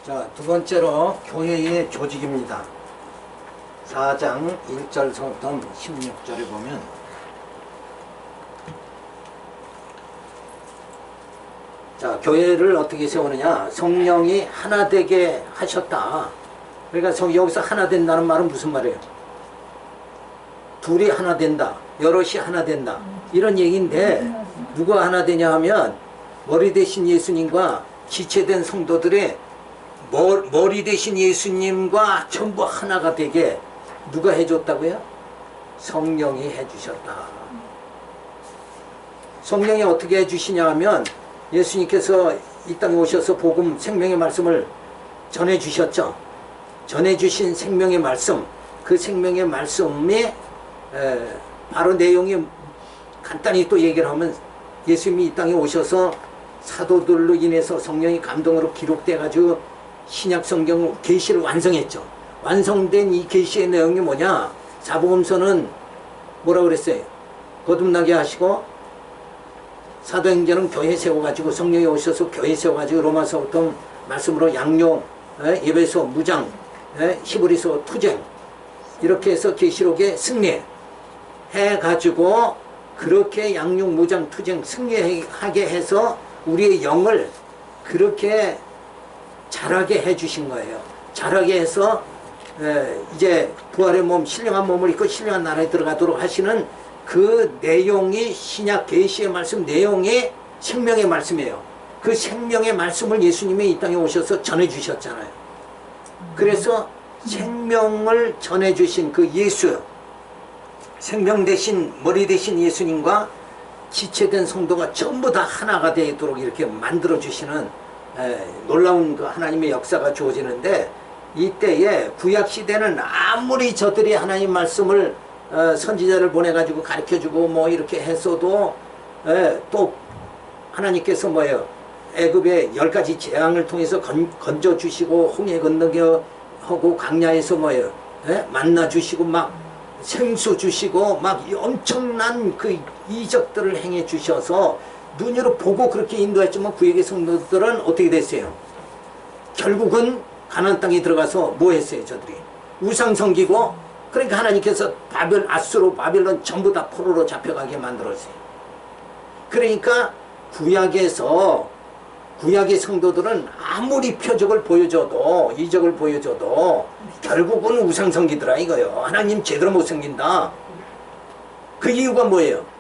자, 두 번째로 교회의 조직입니다. 4장 1절부터 16절에 보면 자, 교회를 어떻게 세우느냐? 성령이 하나 되게 하셨다. 그러니까 여기서 하나 된다는 말은 무슨 말이에요? 둘이 하나 된다. 여럿이 하나 된다. 이런 얘기인데 누가 하나 되냐 하면 머리 대신 예수님과 지체된 성도들의 머리 대신 예수님과 전부 하나가 되게 누가 해줬다고요? 성령이 해주셨다. 성령이 어떻게 해주시냐 하면 예수님께서 이 땅에 오셔서 복음 생명의 말씀을 전해주셨죠. 전해주신 생명의 말씀, 그 생명의 말씀에 바로 내용이 간단히 또 얘기를 하면 예수님이 이 땅에 오셔서 사도들로 인해서 성령의 감동으로 기록돼 가지고 신약 성경 계시를 완성했죠. 완성된 이 계시의 내용이 뭐냐? 사복음서는 뭐라 그랬어요? 거듭나게 하시고, 사도행전은 교회 세워가지고 성령이 오셔서 교회 세워가지고 로마서부터 말씀으로 양용, 에베소 무장, 히브리서 투쟁, 이렇게 해서 계시록에 승리해가지고 그렇게 양용 무장 투쟁 승리하게 해서 우리의 영을 그렇게 자라게 해주신 거예요. 자라게 해서 이제 부활의 몸, 신령한 몸을 입고 신령한 나라에 들어가도록 하시는 그 내용이 신약 계시의 말씀 내용이 생명의 말씀이에요. 그 생명의 말씀을 예수님이 이 땅에 오셔서 전해주셨잖아요. 그래서 생명을 전해주신 그 예수, 생명 대신 머리 대신 예수님과 지체된 성도가 전부 다 하나가 되도록 이렇게 만들어주시는 놀라운 그 하나님의 역사가 주어지는데, 이때에 구약시대는 아무리 저들이 하나님 말씀을 선지자를 보내가지고 가르쳐주고 뭐 이렇게 했어도 또 하나님께서 뭐예요? 애굽의 10가지 재앙을 통해서 건져주시고 홍해 건너게 하고 광야에서 뭐예요? 만나 주시고 막 생수 주시고 막 엄청난 그 이적들을 행해 주셔서 눈으로 보고 그렇게 인도했지만 구약의 성도들은 어떻게 됐어요? 결국은 가나안 땅에 들어가서 뭐 했어요? 저들이 우상 섬기고, 그러니까 하나님께서 아수르 바벨론 전부 다 포로로 잡혀가게 만들었어요. 그러니까 구약의 성도들은 아무리 표적을 보여줘도, 이적을 보여줘도 결국은 우상 섬기더라 이거요. 하나님 제대로 못 섬긴다. 그 이유가 뭐예요?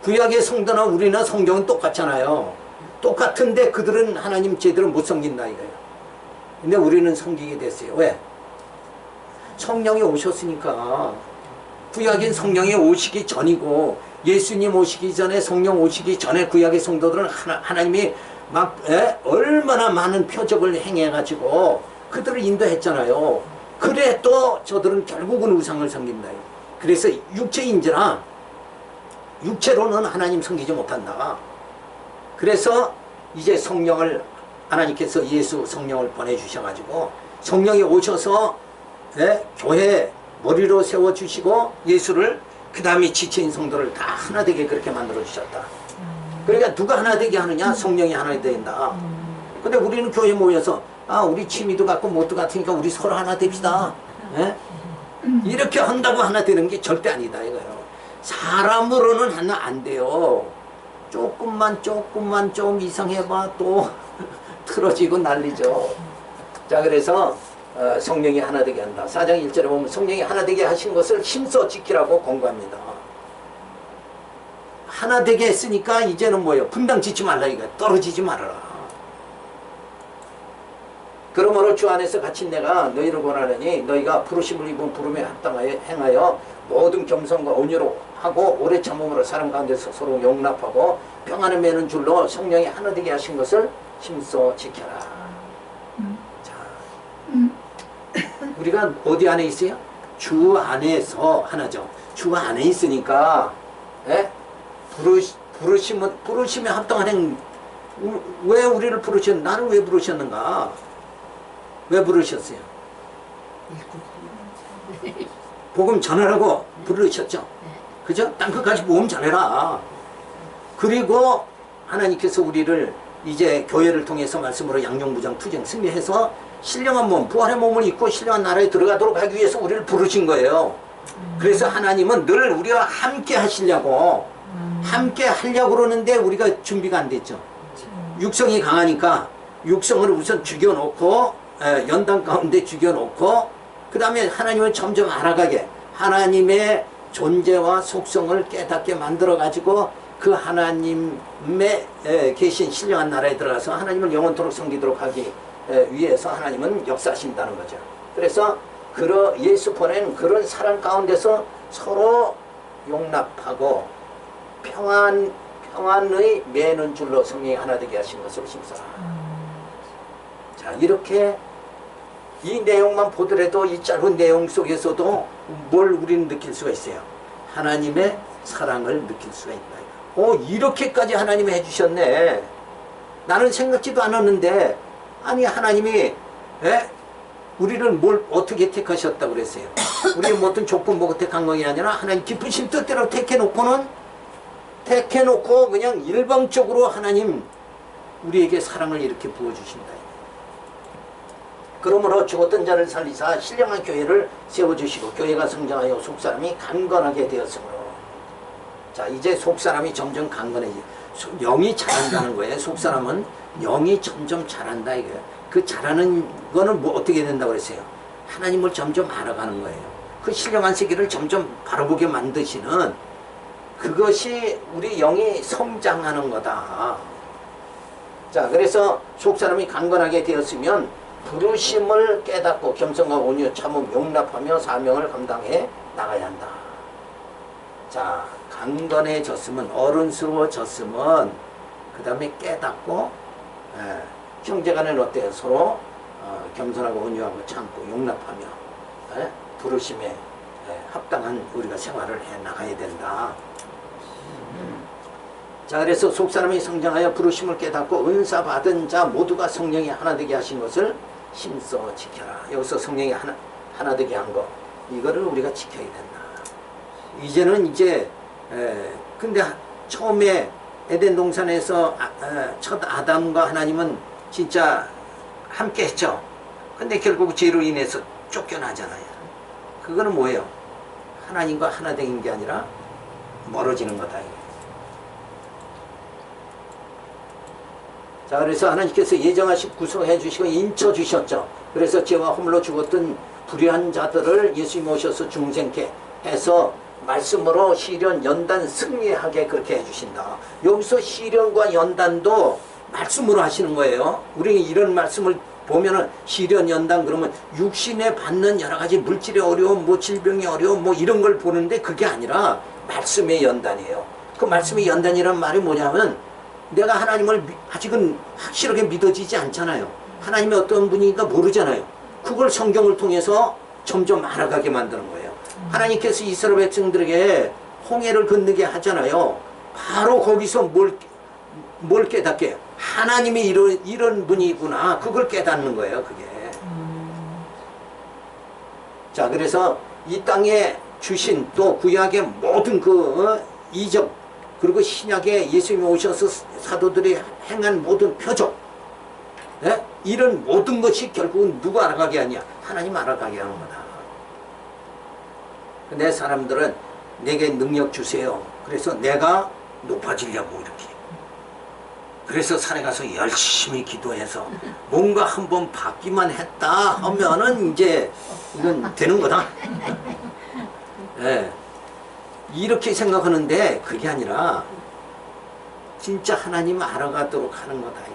구약의 성도나 우리나 성경은 똑같잖아요. 똑같은데 그들은 하나님 제대로 못 섬긴다 이거예요. 근데 우리는 섬기게 됐어요. 왜? 성령이 오셨으니까. 구약인 성령이 오시기 전이고 예수님 오시기 전에, 성령 오시기 전에 구약의 성도들은 하나님이 막 얼마나 많은 표적을 행해가지고 그들을 인도했잖아요. 그래 또 저들은 결국은 우상을 섬긴다. 그래서 육체인지라 육체로는 하나님 섬기지 못한다. 그래서 이제 성령을 하나님께서 예수 성령을 보내주셔가지고 성령이 오셔서 교회 머리로 세워주시고 예수를 그 다음에 지체인 성도를 다 하나 되게 그렇게 만들어주셨다. 그러니까 누가 하나 되게 하느냐? 성령이 하나 된다. 근데 우리는 교회에 모여서 우리 취미도 같고 뭣도 같으니까 우리 서로 하나 됩시다. 이렇게 한다고 하나 되는 게 절대 아니다 이거예요. 사람으로는 하나 안 돼요. 조금만 좀 이상해봐 또 틀어지고 난리죠. 자, 그래서 성령이 하나 되게 한다. 4장 1절에 보면 성령이 하나 되게 하신 것을 힘써 지키라고 권고합니다. 하나 되게 했으니까 이제는 뭐예요? 분당 짓지 말라 이거야. 떨어지지 말아라. 그러므로 주 안에서 갇힌 내가 너희를 권하느니 너희가 부르심을 입은 부름에 합당하여 행하여 모든 겸손과 온유로 하고 오래 참음으로 사람 가운데서 서로 용납하고 평안을 맺는 줄로 성령이 하나 되게 하신 것을 힘써 지켜라. 자, 우리가 어디 안에 있어요? 주 안에서 하나죠. 주 안에 있으니까 부르심에 합당한 행. 왜 우리를 부르셨? 나를 왜 부르셨는가? 왜 부르셨어요? 복음 전하라고 부르셨죠. 그죠? 땅끝까지 복음 전해라. 그리고 하나님께서 우리를 이제 교회를 통해서 말씀으로 양용무장투쟁 승리해서 신령한 몸, 부활의 몸을 입고 신령한 나라에 들어가도록 하기 위해서 우리를 부르신 거예요. 그래서 하나님은 늘 우리와 함께 하시려고 함께 하려고 그러는데 우리가 준비가 안 됐죠. 육성이 강하니까 육성을 우선 죽여놓고 연단 가운데 죽여놓고 그 다음에 하나님을 점점 알아가게 하나님의 존재와 속성을 깨닫게 만들어가지고 그 하나님의 계신 신령한 나라에 들어가서 하나님을 영원토록 섬기도록 하기 위해서 하나님은 역사하신다는 거죠. 그래서 예수 보낸 그런 사랑 가운데서 서로 용납하고 평안의 매는 줄로 성령이 하나 되게 하신 것으로 심사라. 자, 이렇게 이 내용만 보더라도 이 짧은 내용 속에서도 뭘 우리는 느낄 수가 있어요. 하나님의 사랑을 느낄 수가 있다. 이렇게까지 하나님이 해주셨네. 나는 생각지도 않았는데 아니 하나님이 우리를 뭘 어떻게 택하셨다고 그랬어요. 우리가 뭐 어떤 조건 보고 택한 것이 아니라 하나님 기쁘신 뜻대로 택해놓고 그냥 일방적으로 하나님 우리에게 사랑을 이렇게 부어주신다. 그러므로 죽었던 자를 살리사 신령한 교회를 세워주시고 교회가 성장하여 속사람이 강건하게 되었으므로. 자, 이제 속사람이 점점 강건해지. 영이 자란다는 거예요. 속사람은 영이 점점 자란다 이거예요. 그 자라는 거는 뭐 어떻게 된다고 그랬어요? 하나님을 점점 알아가는 거예요. 그 신령한 세계를 점점 바라보게 만드시는 그것이 우리 영이 성장하는 거다. 자, 그래서 속사람이 강건하게 되었으면 부르심을 깨닫고 겸손과 온유, 참음, 용납하며 사명을 감당해 나가야 한다. 자, 강건해졌으면 어른스러워졌으면 그 다음에 깨닫고 형제간에는 어때요? 서로 겸손하고 온유하고 참고 용납하며 부르심에 합당한 우리가 생활을 해 나가야 된다. 자, 그래서 속사람이 성장하여 부르심을 깨닫고 은사 받은 자 모두가 성령이 하나 되게 하신 것을 힘써 지켜라. 여기서 성령이 하나 되게 한 거, 이거를 우리가 지켜야 된다. 이제는 이제 근데 처음에 에덴 동산에서 첫 아담과 하나님은 진짜 함께 했죠. 근데 결국 죄로 인해서 쫓겨나잖아요. 그거는 뭐예요? 하나님과 하나 된 게 아니라 멀어지는 거다. 자, 그래서 하나님께서 예정하신 구성해 주시고 인쳐 주셨죠. 그래서 죄와 허물로 죽었던 불의한 자들을 예수님 오셔서 중생케 해서 말씀으로 시련, 연단 승리하게 그렇게 해주신다. 여기서 시련과 연단도 말씀으로 하시는 거예요. 우리 이런 말씀을 보면은 시련, 연단 그러면 육신에 받는 여러 가지 물질의 어려움, 뭐 질병의 어려움, 뭐 이런 걸 보는데 그게 아니라 말씀의 연단이에요. 그 말씀의 연단이란 말이 뭐냐면 내가 하나님을 아직은 확실하게 믿어지지 않잖아요. 하나님이 어떤 분인가 모르잖아요. 그걸 성경을 통해서 점점 알아가게 만드는 거예요. 하나님께서 이스라엘 백성들에게 홍해를 건너게 하잖아요. 바로 거기서 뭘 깨닫게 해요? 하나님이 이런 분이구나. 그걸 깨닫는 거예요. 그게. 자, 그래서 이 땅에 주신 또 구약의 모든 그 이적 그리고 신약에 예수님이 오셔서 사도들이 행한 모든 표적, 이런 모든 것이 결국은 누구 알아가게 하냐? 하나님 알아가게 하는 거다. 내 사람들은 내게 능력 주세요. 그래서 내가 높아지려고 이렇게. 그래서 산에 가서 열심히 기도해서 뭔가 한번 받기만 했다 하면은 이제 이건 되는 거다. 이렇게 생각하는데 그게 아니라 진짜 하나님 알아가도록 하는 거다 이거야.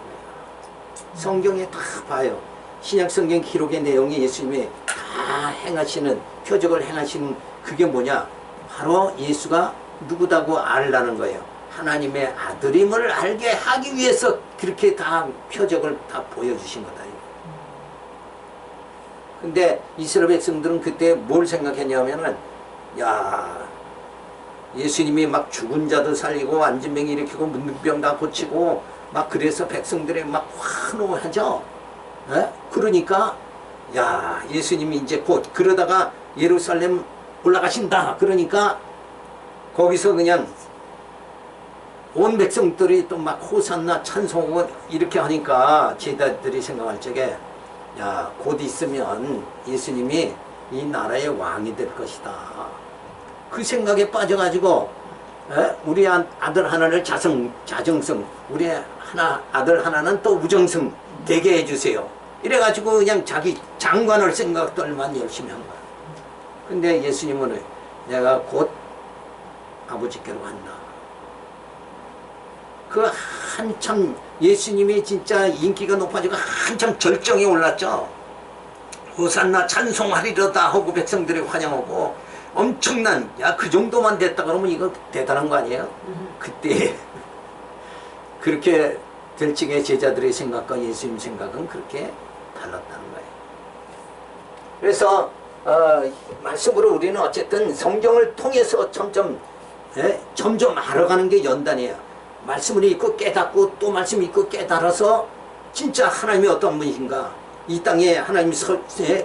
성경에 다 봐요. 신약 성경 기록의 내용이 예수님이 다 행하시는 표적을 행하시는 그게 뭐냐? 바로 예수가 누구다고 알라는 거예요. 하나님의 아들임을 알게 하기 위해서 그렇게 다 표적을 다 보여주신 거다. 근데 이스라엘 백성들은 그때 뭘 생각했냐면은 야, 예수님이 막 죽은 자도 살리고 안진병 일으키고 문둥병 다 고치고 막 그래서 백성들이 막 환호하죠. 그러니까 야, 예수님이 이제 곧 그러다가 예루살렘 올라가신다. 그러니까 거기서 그냥 온 백성들이 또 막 호산나 찬송을 이렇게 하니까 제자들이 생각할 적에 야, 곧 있으면 예수님이 이 나라의 왕이 될 것이다. 그 생각에 빠져가지고 우리 아들 하나를 자정성, 우리 아들 하나는 또 우정성 되게 해주세요. 이래가지고 그냥 자기 장관을 생각들만 열심히 한 거야. 근데 예수님은 내가 곧 아버지께로 간다. 그 한참 예수님이 진짜 인기가 높아지고 한참 절정에 올랐죠. 호산나 찬송하리로다 하고 백성들이 환영하고 엄청난, 야, 그 정도만 됐다 그러면 이거 대단한 거 아니에요? 그때 그렇게 될 적에 제자들의 생각과 예수님 생각은 그렇게 달랐다는 거예요. 그래서 말씀으로 우리는 어쨌든 성경을 통해서 점점 알아가는 게 연단이에요. 말씀을 읽고 깨닫고 또 말씀 읽고 깨달아서 진짜 하나님이 어떤 분이신가, 이 땅에 하나님이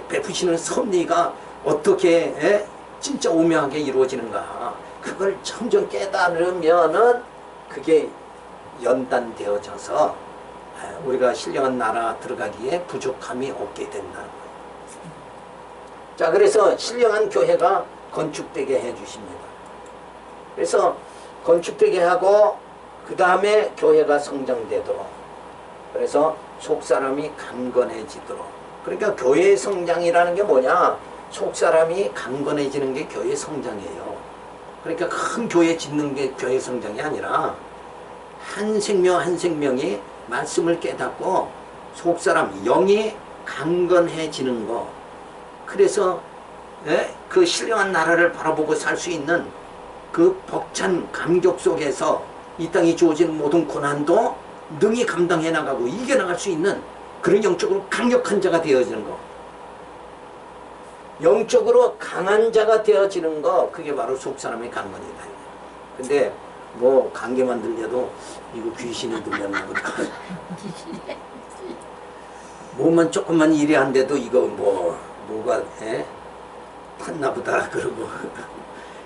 베푸시는 섭리가 어떻게 진짜 오묘하게 이루어지는가, 그걸 점점 깨달으면은 그게 연단되어져서 우리가 신령한 나라 들어가기에 부족함이 없게 된다는 거예요. 자, 그래서 신령한 교회가 건축되게 해주십니다. 그래서 건축되게 하고 그 다음에 교회가 성장되도록, 그래서 속사람이 강건해지도록. 그러니까 교회의 성장이라는 게 뭐냐, 속사람이 강건해지는 게 교회 성장이에요. 그러니까 큰 교회 짓는 게 교회 성장이 아니라 한 생명 한 생명이 말씀을 깨닫고 속사람 영이 강건해지는 거. 그래서 그 신령한 나라를 바라보고 살 수 있는 그 벅찬 감격 속에서 이 땅에 주어지는 모든 고난도 능히 감당해 나가고 이겨나갈 수 있는 그런 영적으로 강력한 자가 되어지는 거, 영적으로 강한 자가 되어지는 거, 그게 바로 속사람의 강건이다. 근데 뭐 감기만 들려도 이거 귀신이 들렸나 보다. 몸만 조금만 일이 안 돼도 이거 뭐가 탔나 보다 그러고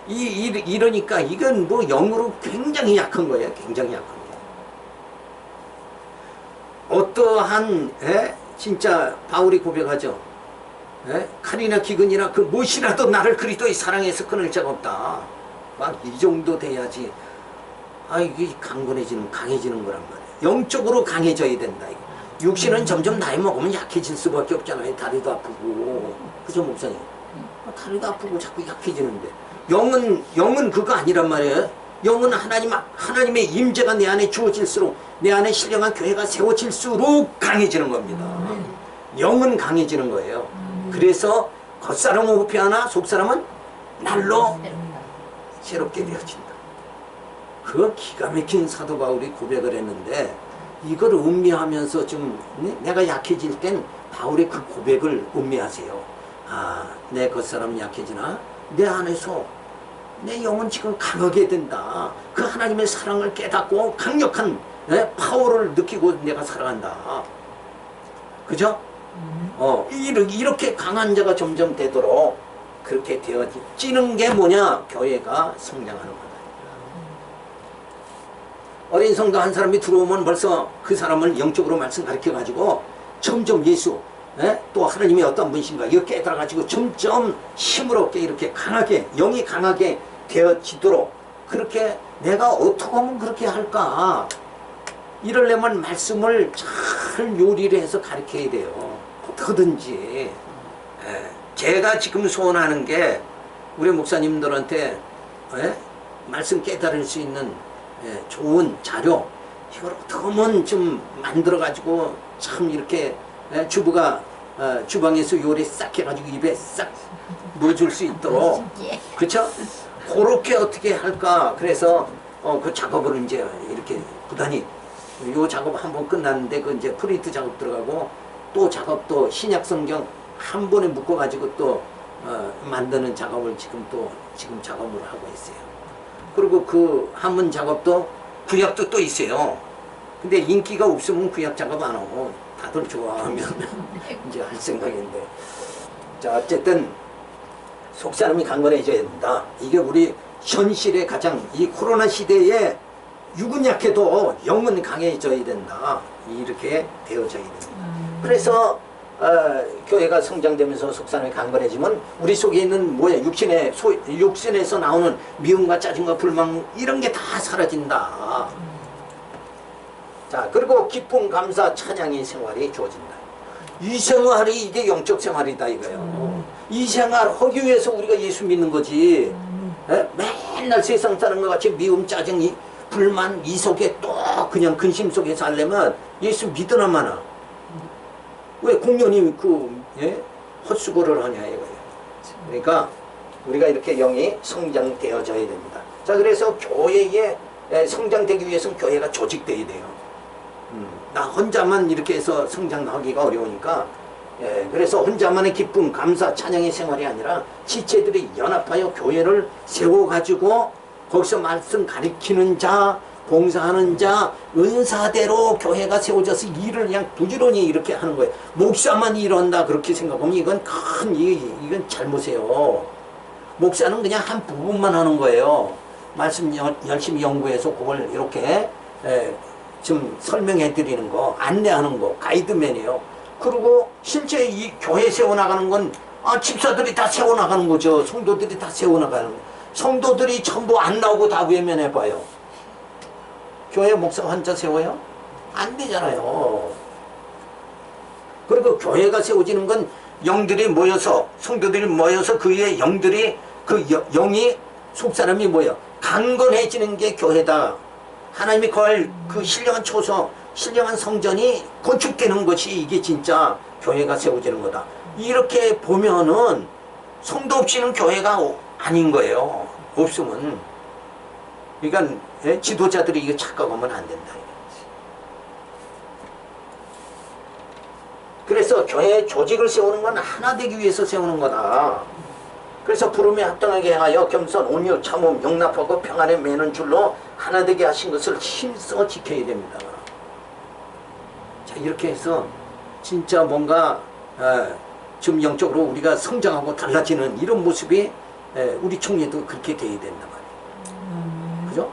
이러니까 이건 뭐 영으로 굉장히 약한 거예요. 굉장히 약한 거예요. 어떠한 진짜 바울이 고백하죠. 칼이나 기근이나 그 무엇이라도 나를 그리스도의 사랑해서 끊을 자가 없다. 막 이 정도 돼야지 이게 강해지는 거란 말이에요. 영적으로 강해져야 된다. 이거. 육신은 점점 나이 먹으면 약해질 수밖에 없잖아요. 다리도 아프고. 그죠, 목사님? 다리도 아프고 자꾸 약해지는데. 영은 그거 아니란 말이에요. 영은 하나님의 임재가 내 안에 주어질수록, 내 안에 신령한 교회가 세워질수록 강해지는 겁니다. 영은 강해지는 거예요. 그래서 겉사람은 후패하나 속사람은 날로 새롭게 되어진다. 그 기가 막힌 사도 바울이 고백을 했는데, 이걸 음미하면서 좀 내가 약해질 땐 바울의 그 고백을 음미하세요. 내 겉사람은 약해지나 내 안에서 내 영은 지금 강하게 된다. 그 하나님의 사랑을 깨닫고 강력한 파워를 느끼고 내가 살아간다. 그죠? 이렇게 강한 자가 점점 되도록 그렇게 되어지는 게 뭐냐? 교회가 성장하는 거다. 어린 성도 한 사람이 들어오면 벌써 그 사람을 영적으로 말씀 가르쳐가지고 점점 예수, 또 하나님이 어떤 분이신가 이거 깨달아가지고 점점 힘을 얻게 이렇게 강하게, 영이 강하게 되어지도록, 그렇게 내가 어떻게 하면 그렇게 할까? 이러려면 말씀을 잘 요리를 해서 가르쳐야 돼요. 어떻게든지. 제가 지금 소원하는 게 우리 목사님들한테 말씀 깨달을 수 있는 좋은 자료, 이걸 어떻게 하면 좀 만들어 가지고 참 이렇게 주부가 주방에서 요리 싹 해가지고 입에 싹 넣어줄 수 있도록, 그쵸? 그렇게 어떻게 할까? 그래서 그 작업을 이제 이렇게 부단히, 요 작업 한번 끝났는데 그 이제 프린트 작업 들어가고, 또 작업도 신약 성경 한 번에 묶어 가지고 또 만드는 작업을 지금 작업을 하고 있어요. 그리고 그 한문 작업도 구약도 또 있어요. 근데 인기가 없으면 구약 작업 안 하고 다들 좋아하면 이제 할 생각인데. 자, 어쨌든 속사람이 강건해져야 된다. 이게 우리 현실의 가장, 이 코로나 시대에 육은 약해도 영은 강해져야 된다. 이렇게 되어져야 됩니다. 그래서 교회가 성장되면서 속사람이 강건해지면 우리 속에 있는 뭐야 육신에서 나오는 미움과 짜증과 불만 이런 게 다 사라진다. 자, 그리고 기쁨, 감사, 찬양의 생활이 주어진다. 이 생활이 이게 영적 생활이다 이거예요. 이 생활 하기 위해서 우리가 예수 믿는 거지. 맨날 세상 사람과 같이 미움, 짜증, 불만 이 속에 또 그냥 근심 속에 살려면 예수 믿으나 마나. 왜 공연히 헛수고를 하냐 이거예요. 그러니까 우리가 이렇게 영이 성장되어져야 됩니다. 자, 그래서 교회에 성장되기 위해서는 교회가 조직되어야 돼요. 나 혼자만 이렇게 해서 성장하기가 어려우니까 그래서 혼자만의 기쁨, 감사, 찬양의 생활이 아니라 지체들이 연합하여 교회를 세워가지고 거기서 말씀 가리키는 자, 봉사하는 자, 은사대로 교회가 세워져서 일을 그냥 부지런히 이렇게 하는 거예요. 목사만 일한다 그렇게 생각하면 이건 이건 잘못이에요. 목사는 그냥 한 부분만 하는 거예요. 말씀 열심히 연구해서 그걸 이렇게 좀 설명해 드리는 거, 안내하는 거, 가이드맨이에요. 그리고 실제 이 교회 세워나가는 건 집사들이 다 세워나가는 거죠. 성도들이 다 세워나가는 거예요. 성도들이 전부 안 나오고 다 외면해봐요. 교회 목사 혼자 세워요? 안 되잖아요. 그리고 교회가 세워지는 건 영들이 모여서, 성도들이 모여서 그 위에 영들이, 영이 속사람이 모여 강건해지는 게 교회다. 하나님이 거할 그 신령한 초소, 신령한 성전이 건축되는 것이 이게 진짜 교회가 세워지는 거다. 이렇게 보면은 성도 없이는 교회가 아닌 거예요. 없으면. 그러니까 지도자들이 이거 착각하면 안 된다. 그래서 교회 조직을 세우는 건 하나 되기 위해서 세우는 거다. 그래서 부름에 합당하게 하여 겸손, 온유, 참음, 용납하고 평안에 매는 줄로 하나 되게 하신 것을 힘써 지켜야 됩니다. 자, 이렇게 해서 진짜 뭔가 좀 영적으로 우리가 성장하고 달라지는 이런 모습이 우리 총회도 그렇게 돼야 된단 말이에요. 그죠?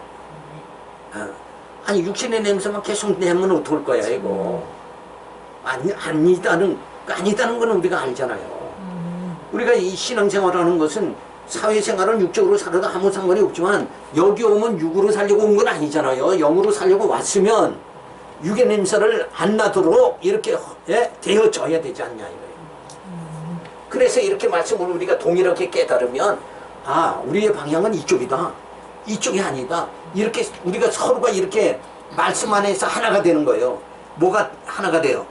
아니 육신의 냄새만 계속 내면 어떡할 거야 이거. 아니다는 건 우리가 알잖아요. 우리가 이 신앙생활하는 것은 사회생활은 육적으로 살아도 아무 상관이 없지만 여기 오면 육으로 살려고 온 건 아니잖아요. 영으로 살려고 왔으면 육의 냄새를 안 나도록 이렇게 되어져야 되지 않냐 이거예요. 그래서 이렇게 말씀을 우리가 동일하게 깨달으면 우리의 방향은 이쪽이다. 이쪽이 아니다. 이렇게 우리가 서로가 이렇게 말씀 안에서 하나가 되는 거예요. 뭐가 하나가 돼요?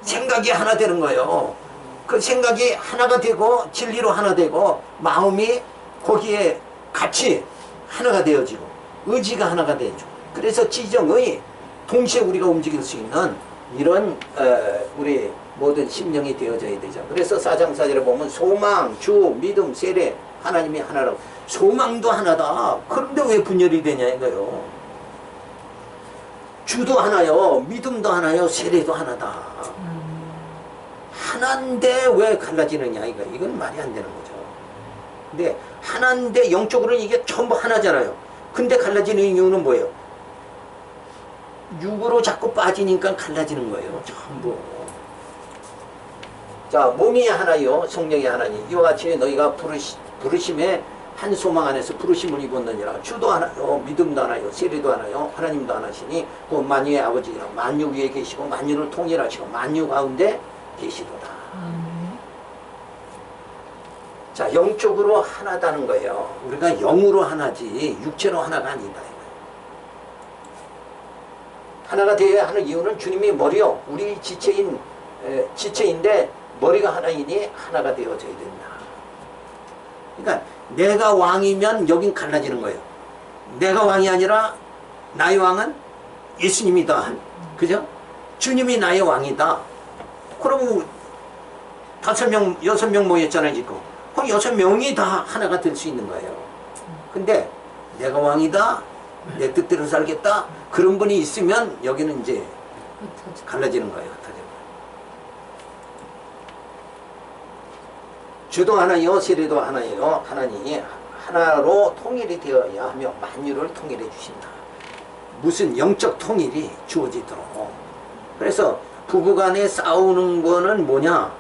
생각이 하나 되는 거예요. 그 생각이 하나가 되고 진리로 하나 되고 마음이 거기에 같이 하나가 되어지고 의지가 하나가 되죠. 그래서 지정의 동시에 우리가 움직일 수 있는 이런 우리 모든 심령이 되어져야 되죠. 그래서 4장 4절에 보면 소망, 주, 믿음, 세례 하나님이 하나라고. 소망도 하나다. 그런데 왜 분열이 되냐 이거요. 주도 하나요, 믿음도 하나요, 세례도 하나다. 하나인데 왜 갈라지느냐 이건 말이 안 되는 거죠. 근데 하나인데 영적으로는 이게 전부 하나잖아요. 근데 갈라지는 이유는 뭐예요? 육으로 자꾸 빠지니까 갈라지는 거예요. 전부. 자, 몸이 하나요, 성령이 하나니 이와 같이 너희가 부르심에 한 소망 안에서 부르심을 입었느니라. 주도 하나요, 믿음도 하나요, 세례도 하나요, 하나님도 하나시니 그 만유의 아버지라. 만유 위에 계시고 만유를 통일하시고 만유 가운데 계시도다. 자, 영적으로 하나다는 거예요. 우리가 영으로 하나지 육체로 하나가 아니다. 하나가 되어야 하는 이유는 주님이 머리요, 우리 지체인데 머리가 하나이니 하나가 되어져야 된다. 그러니까 내가 왕이면 여긴 갈라지는 거예요. 내가 왕이 아니라 나의 왕은 예수님이다. 그죠? 주님이 나의 왕이다. 그럼 5명, 6명 모였잖아요 지금. 그럼 6명이 다 하나가 될 수 있는 거예요. 근데 내가 왕이다, 내 뜻대로 살겠다, 그런 분이 있으면 여기는 이제 갈라지는 거예요. 주도 하나요, 세례도 하나요, 하나님이 하나로 통일이 되어야 하며 만유를 통일해 주신다. 무슨 영적 통일이 주어지도록. 그래서 부부간에 싸우는 거는 뭐냐?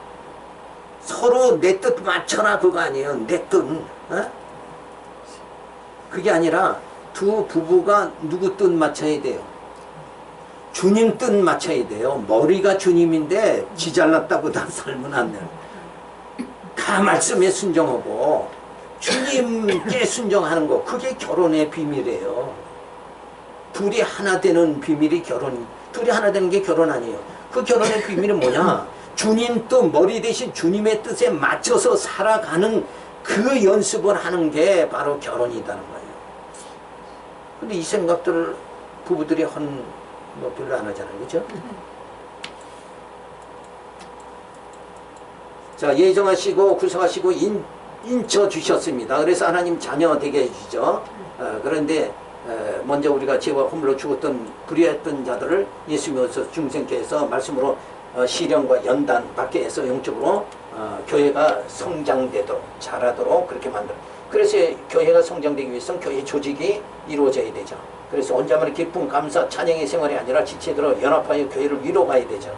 서로 내 뜻 맞춰라 그거 아니에요. 내 뜻. 어? 그게 아니라 두 부부가 누구 뜻 맞춰야 돼요? 주님 뜻 맞춰야 돼요. 머리가 주님인데 지 잘났다고 다 살면 안 돼요. 다 말씀에 순종하고 주님께 순종하는 거, 그게 결혼의 비밀이에요. 둘이 하나 되는 비밀이 결혼. 둘이 하나 되는 게 결혼 아니에요. 그 결혼의 비밀은 뭐냐? 주님 뜻, 머리 대신 주님의 뜻에 맞춰서 살아가는 그 연습을 하는 게 바로 결혼이라는 거예요. 근데 이 생각들을 부부들이 뭐 별로 안 하잖아요. 그죠? 자, 예정하시고 구성하시고 인쳐 주셨습니다. 그래서 하나님 자녀 되게 해주죠. 그런데 먼저 우리가 죄와 허물로 죽었던 불의했던 자들을 예수님으로서 중생케 해서 말씀으로 시련과 연단 받게 해서 영적으로 교회가 성장되도록 자라도록 그렇게 만들어. 그래서 교회가 성장되기 위해서는 교회 조직이 이루어져야 되죠. 그래서 혼자만의 기쁨, 감사, 찬양의 생활이 아니라 지체들어 연합하여 교회를 위로가야 되죠.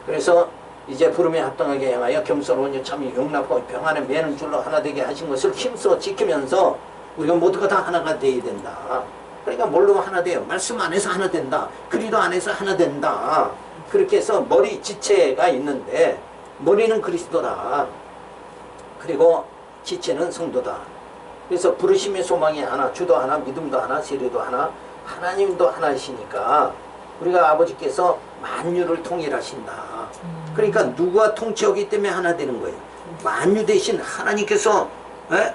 그래서 이제 부름에 합당하게 행하여 겸손하여 참이 용납하고 평안에 매는 줄로 하나 되게 하신 것을 힘써 지키면서 우리가 모두가 다 하나가 되어야 된다. 그러니까 뭘로 하나 돼요? 말씀 안에서 하나 된다. 그리도 안에서 하나 된다. 그렇게 해서 머리 지체가 있는데 머리는 그리스도다. 그리고 지체는 성도다. 그래서 부르심의 소망이 하나, 주도 하나, 믿음도 하나, 세례도 하나, 하나님도 하나이시니까 우리가 아버지께서 만유를 통일하신다. 그러니까 누가 통치하기 때문에 하나 되는 거예요. 만유 대신 하나님께서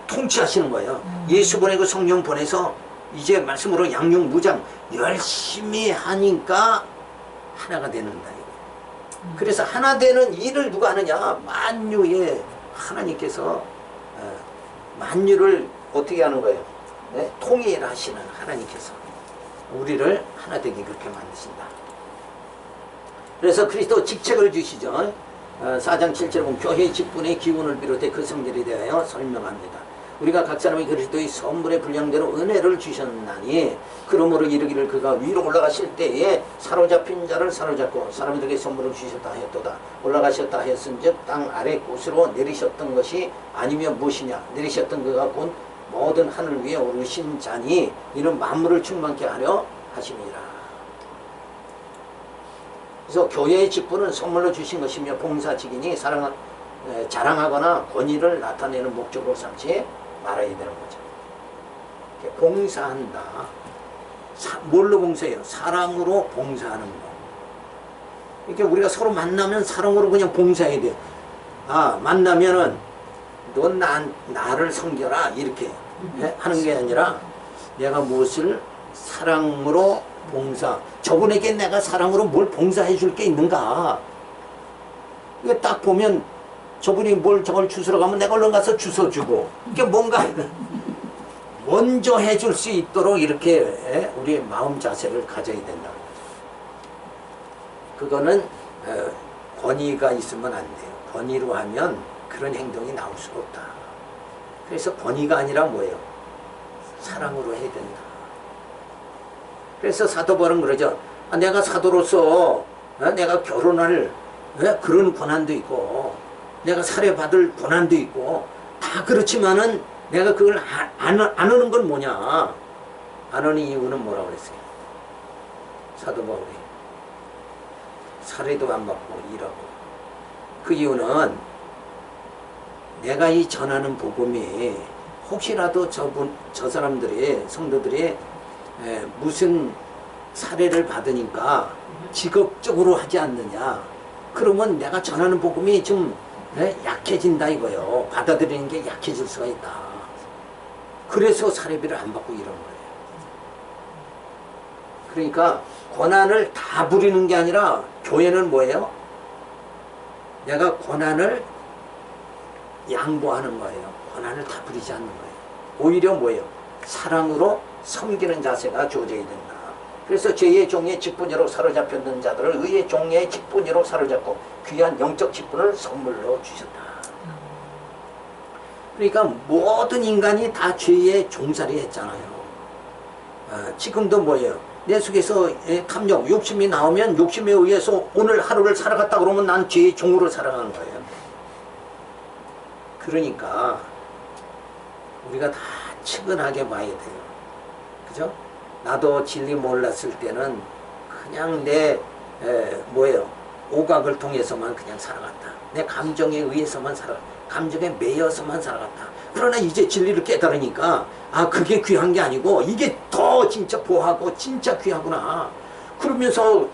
통치하시는 거예요. 예수 보내고 성령 보내서 이제 말씀으로 양육 무장 열심히 하니까 하나가 되는다. 그래서 하나 되는 일을 누가 하느냐? 만유의 하나님께서 만유를 어떻게 하는 거예요? 네? 통일하시는 하나님께서 우리를 하나 되게 그렇게 만드신다. 그래서 그리스도 직책을 주시죠. 4장 7절에 보면 교회의 직분의 기운을 비롯해 그 성질에 대하여 설명합니다. 우리가 각 사람이 그리스도의 선물의 분량대로 은혜를 주셨나니 그러므로 이르기를 그가 위로 올라가실 때에 사로잡힌 자를 사로잡고 사람들에게 선물을 주셨다 하였도다. 올라가셨다 하였은즉 땅 아래 곳으로 내리셨던 것이 아니면 무엇이냐? 내리셨던 그가 곧 모든 하늘 위에 오르신 자니 이는 만물을 충만케 하려 하심이라. 그래서 교회의 직분은 선물로 주신 것이며 봉사직이니 자랑하거나 권위를 나타내는 목적으로 삼지 말아야 되는 거죠. 봉사한다. 뭘로 봉사해요? 사랑으로 봉사하는 거. 이렇게 우리가 서로 만나면 사랑으로 그냥 봉사해야 돼요. 만나면은 넌 나를 섬겨라 이렇게 하는 게 아니라 내가 무엇을 사랑으로 봉사. 저분에게 내가 사랑으로 뭘 봉사해 줄 게 있는가. 이게 딱 보면 저분이 뭘 저걸 주스러 가면 내가 얼른 가서 주워주고 이게 뭔가 먼저 해줄 수 있도록 이렇게 우리의 마음 자세를 가져야 된다. 그거는 권위가 있으면 안 돼요. 권위로 하면 그런 행동이 나올 수가 없다. 그래서 권위가 아니라 뭐예요? 사랑으로 해야 된다. 그래서 사도 바울은 그러죠. 내가 사도로서 내가 결혼할 그런 권한도 있고 내가 살해받을 권한도 있고 다 그렇지만은 내가 그걸 안 하는 건 뭐냐? 안 하는 이유는 뭐라고 그랬어요? 사도 바울이 살해도 안 받고 일하고 그 이유는 내가 이 전하는 복음이 혹시라도 저 사람들이 성도들이 무슨 살해를 받으니까 직업적으로 하지 않느냐? 그러면 내가 전하는 복음이 좀 약해진다 이거요. 받아들이는 게 약해질 수가 있다. 그래서 사례비를 안 받고 이런 거예요. 그러니까 권한을 다 부리는 게 아니라 교회는 뭐예요? 내가 권한을 양보하는 거예요. 권한을 다 부리지 않는 거예요. 오히려 뭐예요? 사랑으로 섬기는 자세가 주어져야 된다. 그래서 죄의 종의 직분으로 사로잡혔던 자들을 의의 종의 직분으로 사로잡고 귀한 영적 직분을 선물로 주셨다. 그러니까 모든 인간이 다 죄의 종살이 했잖아요. 지금도 뭐예요? 내 속에서 탐욕, 욕심이 나오면 욕심에 의해서 오늘 하루를 살아갔다 그러면 난 죄의 종으로 살아가는 거예요. 그러니까 우리가 다 측은하게 봐야 돼요. 그죠? 나도 진리 몰랐을 때는 그냥 내 오각을 통해서만 그냥 살아갔다. 내 감정에 의해서만 살아갔다. 감정에 매여서만 살아갔다. 그러나 이제 진리를 깨달으니까 아, 그게 귀한 게 아니고 이게 더 진짜 보하고 진짜 귀하구나. 그러면서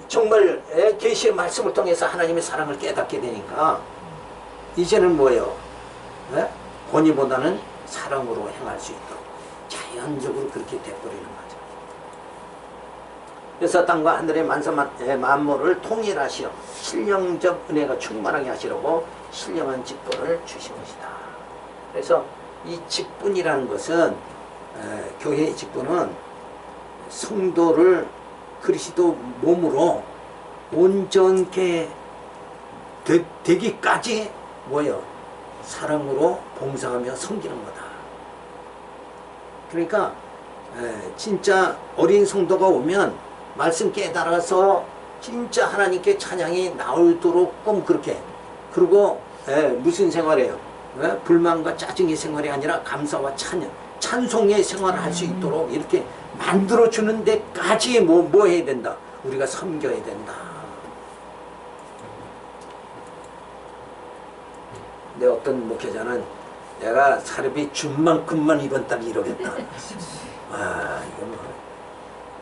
정말 계시의 말씀을 통해서 하나님의 사랑을 깨닫게 되니까 이제는 뭐예요? 권위보다는 사랑으로 행할 수 있도록 자연적으로 그렇게 돼버리는 거죠. 그래서 땅과 하늘의 만물을 통일하시어 신령적 은혜가 충만하게 하시려고 신령한 직분을 주신 것이다. 그래서 이 직분이라는 것은 교회의 직분은 성도를 그리스도 몸으로 온전케 되기까지 뭐예요? 사랑으로 봉사하며 섬기는 거다. 그러니까 진짜 어린 성도가 오면 말씀 깨달아서 진짜 하나님께 찬양이 나오도록 꼭 그렇게, 그리고 무슨 생활이에요? 불만과 짜증의 생활이 아니라 감사와 찬송의 생활을 할 수 있도록 이렇게 만들어주는 데까지 뭐 해야 된다? 우리가 섬겨야 된다. 근데 어떤 목회자는 내가 사례비 준 만큼만 이번 달 이러겠다. 아, 이거 뭐.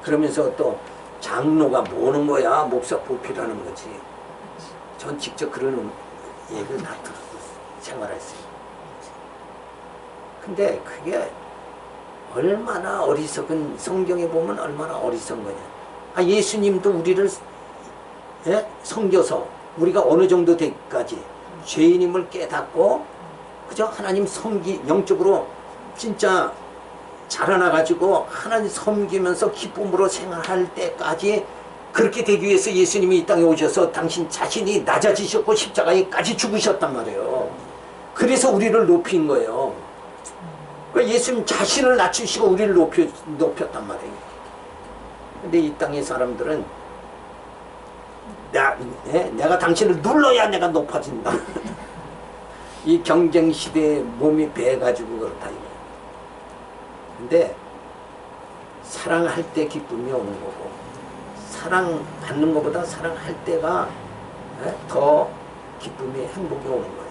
그러면서 또 장로가 뭐는 거야? 목사 보필하는 거지. 전 직접 그러는 얘기를 다 들었고 생활했어요. 근데 그게 얼마나 어리석은, 성경에 보면 얼마나 어리석은 거냐. 아, 예수님도 우리를 섬겨서 우리가 어느 정도 되기까지 죄인임을 깨닫고, 그죠? 하나님 영적으로 진짜 자라나가지고 하나님 섬기면서 기쁨으로 생활할 때까지 그렇게 되기 위해서 예수님이 이 땅에 오셔서 당신 자신이 낮아지셨고 십자가에까지 죽으셨단 말이에요. 그래서 우리를 높인 거예요. 예수님 자신을 낮추시고 우리를 높였단 말이에요. 근데 이 땅의 사람들은 내가 당신을 눌러야 내가 높아진다. 이 경쟁시대에 몸이 배가지고 그렇다. 근데 사랑할 때 기쁨이 오는 거고, 사랑받는 것보다 사랑할 때가 더 기쁨이, 행복이 오는 거예요.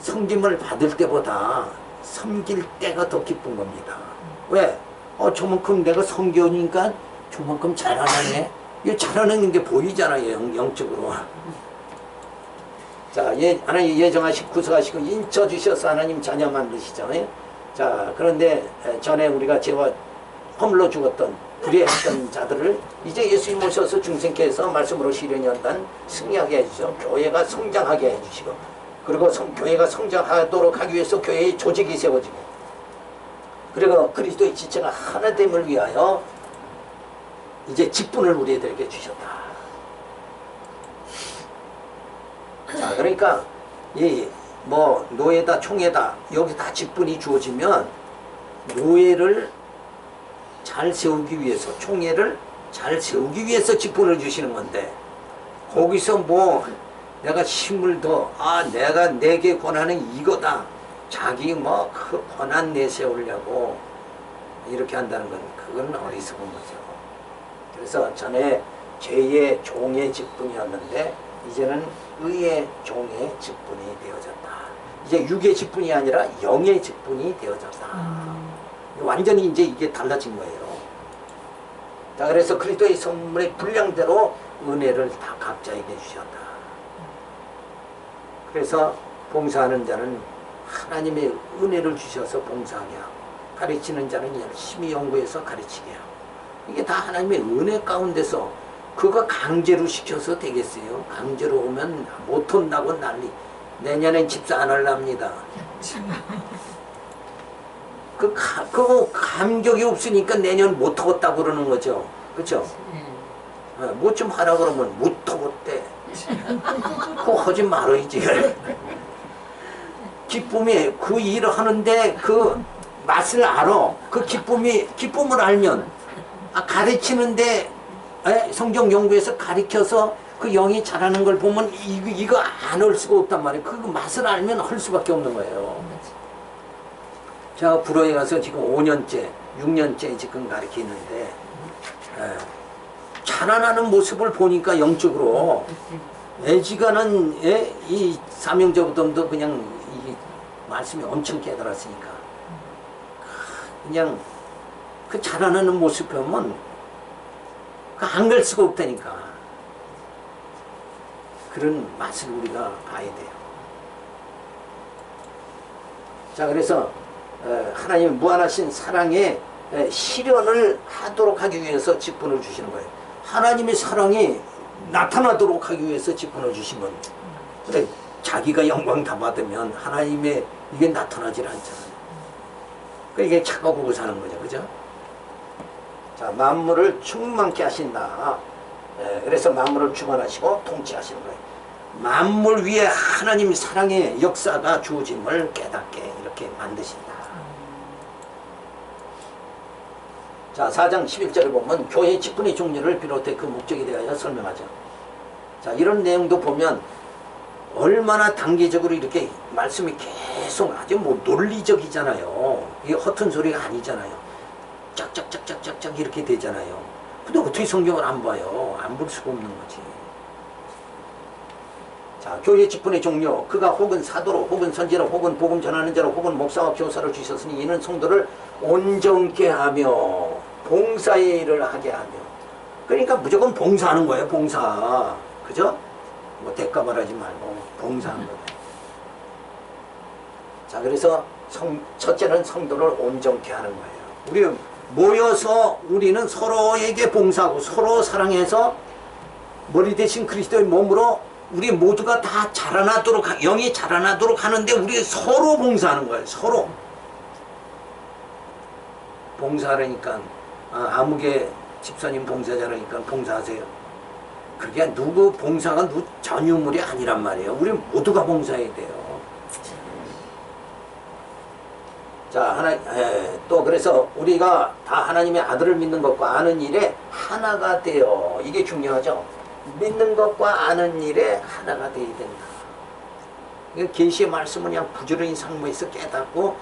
섬김을 받을 때보다 섬길 때가 더 기쁜 겁니다. 왜? 저만큼 내가 섬겨니까 저만큼 잘하네. 이 잘하는 게 보이잖아요, 영적으로. 자, 하나님 예정하시고 구속하시고 인쳐주셔서 하나님 자녀 만드시잖아요. 자, 그런데 전에 우리가 죄와 허물로 죽었던 불의했던 자들을 이제 예수님 오셔서 중생케 해서 말씀으로 시련이 연단 승리하게 해주시고, 교회가 성장하게 해주시고, 그리고 교회가 성장하도록 하기 위해서 교회의 조직이 세워지고, 그리고 그리스도의 지체가 하나됨을 위하여 이제 직분을 우리들에게 주셨다. 자, 그러니까 노예다 총회다 여기 다 직분이 주어지면 노예를 잘 세우기 위해서, 총회를 잘 세우기 위해서 직분을 주시는 건데, 거기서 내가 힘을 더 내가 내게 권한은 이거다, 자기 그 권한 내세우려고 이렇게 한다는 건 그건 어리석은 거죠. 그래서 전에 죄의 종의 직분이었는데 이제는 의의 종의 직분이 되어졌다. 이제 육의 직분이 아니라 영의 직분이 되어졌다. 완전히 이제 이게 달라진 거예요. 자, 그래서 그리스도의 선물의 분량대로 은혜를 다 각자에게 주셨다. 그래서 봉사하는 자는 하나님의 은혜를 주셔서 봉사하게 하고, 가르치는 자는 열심히 연구해서 가르치게 하고, 이게 다 하나님의 은혜 가운데서, 그거 강제로 시켜서 되겠어요? 강제로 오면 못 온다고 난리. 내년엔 집사 안 하랍니다. 그거 감격이 없으니까 내년 못 하겠다고 그러는 거죠. 그렇죠? 뭐 좀 하라 그러면 못 하겠대. 그거 하지 말아야지. 기쁨이, 그 일을 하는데 그 맛을 알아. 그 기쁨을 알면 가르치는데 성경 연구에서 가르쳐서 그 영이 자라는 걸 보면 이거 안 할 수가 없단 말이에요. 그 맛을 알면 할 수밖에 없는 거예요. 제가 불어에 가서 지금 5년째, 6년째 지금 가르치는데 자라나는 모습을 보니까 영적으로 애지간한 이 사명자부터도 그냥 이 말씀이 엄청 깨달았으니까 그냥 그 자라나는 모습 보면 안 갈 수가 없다니까. 그런 맛을 우리가 봐야 돼요. 자, 그래서 하나님의 무한하신 사랑에 실현을 하도록 하기 위해서 직분을 주시는 거예요. 하나님의 사랑이 나타나도록 하기 위해서 직분을 주시면 그래, 자기가 영광 다 받으면 하나님의 이게 나타나질 않잖아요. 그러니까 이게 착각하고 사는 거죠. 그죠? 자, 만물을 충만케 하신다. 그래서 만물을 주관하시고 통치하시는 거예요. 만물 위에 하나님의 사랑의 역사가 주어짐을 깨닫게 이렇게 만드신다. 자, 4장 11절을 보면 교회의 직분의 종류를 비롯해 그 목적에 대하여 설명하죠. 자, 이런 내용도 보면 얼마나 단계적으로 이렇게 말씀이 계속 아주 뭐 논리적이잖아요. 이게 허튼 소리가 아니잖아요. 짝짝짝짝짝짝 이렇게 되잖아요. 근데 어떻게 성경을 안 봐요? 안 볼 수가 없는 거지. 자, 교회 직분의 종류, 그가 혹은 사도로 혹은 선지로 혹은 복음 전하는 자로 혹은 목사와 교사를 주셨으니 이는 성도를 온전케 하며 봉사의 일을 하게 하며. 그러니까 무조건 봉사하는 거예요. 봉사. 그죠? 뭐 대가말 하지 말고 봉사하는 거예요. 자, 그래서 첫째는 성도를 온전케 하는 거예요. 우리 모여서 우리는 서로에게 봉사하고 서로 사랑해서 머리 대신 그리스도의 몸으로 우리 모두가 다 자라나도록, 영이 자라나도록 하는데 우리 서로 봉사하는 거예요. 서로 봉사하니까 아무개 집사님 봉사자라니까 봉사하세요. 그게 누구 봉사가 누구 전유물이 아니란 말이에요. 우리 모두가 봉사해야 돼요. 자, 또 그래서 우리가 다 하나님의 아들을 믿는 것과 아는 일에 하나가 되어, 이게 중요하죠. 믿는 것과 아는 일에 하나가 되어야 된다. 계시의 말씀은 그냥 부지런히 상고해서 깨닫고